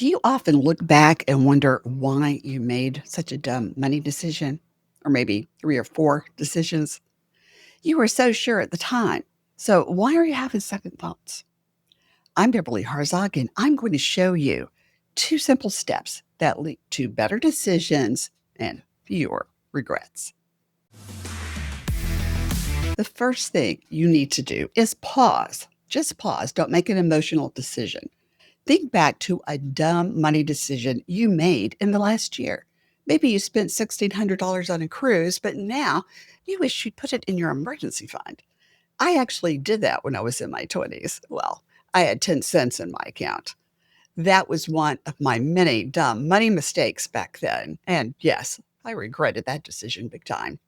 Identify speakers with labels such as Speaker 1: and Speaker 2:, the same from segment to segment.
Speaker 1: Do you often look back and wonder why you made such a dumb money decision? Or maybe 3 or 4 decisions? You were so sure at the time. So why are you having second thoughts? I'm Beverly Harzog, and I'm going to show you 2 simple steps that lead to better decisions and fewer regrets. The first thing you need to do is pause. Just pause. Don't make an emotional decision. Think back to a dumb money decision you made in the last year. Maybe you spent $1,600 on a cruise, but now you wish you'd put it in your emergency fund. I actually did that when I was in my 20s. Well, I had 10 cents in my account. That was one of my many dumb money mistakes back then. And yes, I regretted that decision big time.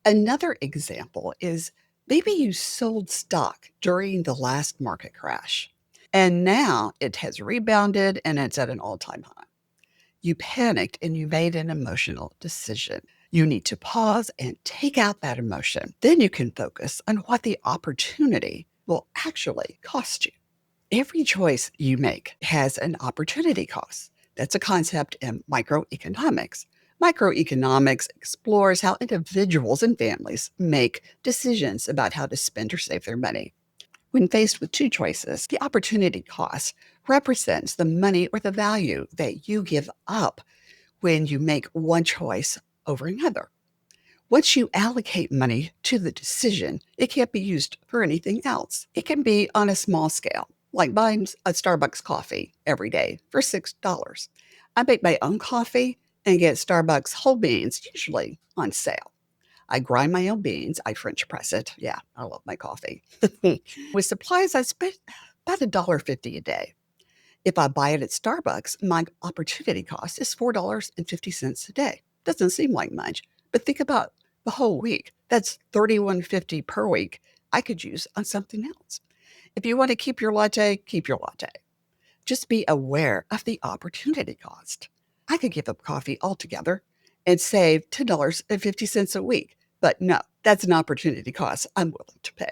Speaker 1: Another example is maybe you sold stock during the last market crash, and now it has rebounded and it's at an all time high. You panicked and you made an emotional decision. You need to pause and take out that emotion. Then you can focus on what the opportunity will actually cost you. Every choice you make has an opportunity cost. That's a concept in microeconomics. Microeconomics explores how individuals and families make decisions about how to spend or save their money. When faced with 2 choices, the opportunity cost represents the money or the value that you give up when you make one choice over another. Once you allocate money to the decision, it can't be used for anything else. It can be on a small scale, like buying a Starbucks coffee every day for $6. I make my own coffee and get Starbucks whole beans, usually on sale. I grind my own beans, I French press it. Yeah, I love my coffee. With supplies, I spend about $1.50 a day. If I buy it at Starbucks, my opportunity cost is $4.50 a day. Doesn't seem like much, but think about the whole week. That's $31.50 per week I could use on something else. If you want to keep your latte, keep your latte. Just be aware of the opportunity cost. I could give up coffee altogether and save $10.50 a week, but no, that's an opportunity cost I'm willing to pay.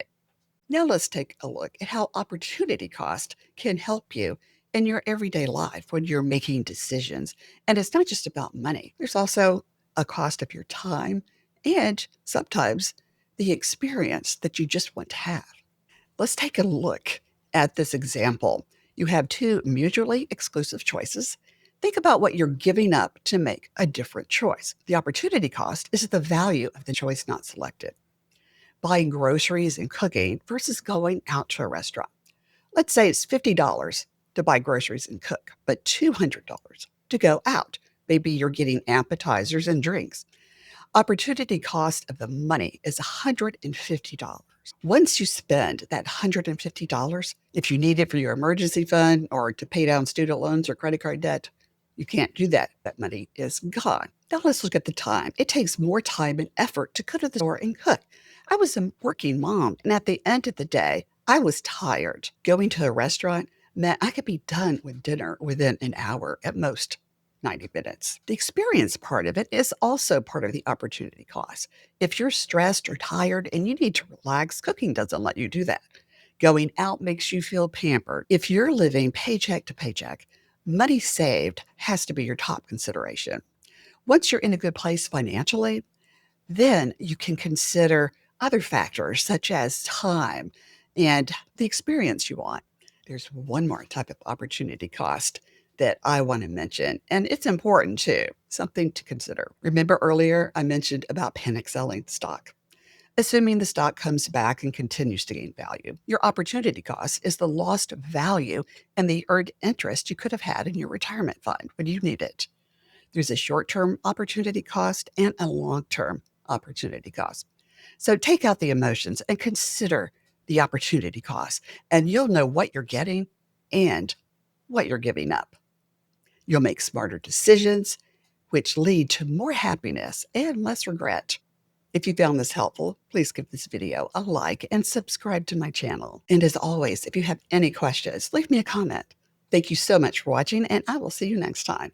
Speaker 1: Now let's take a look at how opportunity cost can help you in your everyday life when you're making decisions. And it's not just about money. There's also a cost of your time and sometimes the experience that you just want to have. Let's take a look at this example. You have 2 mutually exclusive choices. Think about what you're giving up to make a different choice. The opportunity cost is the value of the choice not selected. Buying groceries and cooking versus going out to a restaurant. Let's say it's $50 to buy groceries and cook, but $200 to go out. Maybe you're getting appetizers and drinks. Opportunity cost of the money is $150. Once you spend that $150, if you need it for your emergency fund or to pay down student loans or credit card debt, you can't do that. That money is gone. Now let's look at the time. It takes more time and effort to go to the store and cook. I was a working mom, and at the end of the day, I was tired. Going to a restaurant meant I could be done with dinner within an hour, at most 90 minutes. The experience part of it is also part of the opportunity cost. If you're stressed or tired and you need to relax, cooking doesn't let you do that. Going out makes you feel pampered. If you're living paycheck to paycheck, money saved has to be your top consideration. Once you're in a good place financially, then you can consider other factors such as time and the experience you want. There's one more type of opportunity cost that I want to mention, and it's important too, something to consider. Remember earlier I mentioned about panic selling stock. Assuming the stock comes back and continues to gain value, your opportunity cost is the lost value and the earned interest you could have had in your retirement fund when you need it. There's a short-term opportunity cost and a long-term opportunity cost. So take out the emotions and consider the opportunity cost, and you'll know what you're getting and what you're giving up. You'll make smarter decisions, which lead to more happiness and less regret. If you found this helpful, please give this video a like and subscribe to my channel. And as always, if you have any questions, leave me a comment. Thank you so much for watching, and I will see you next time.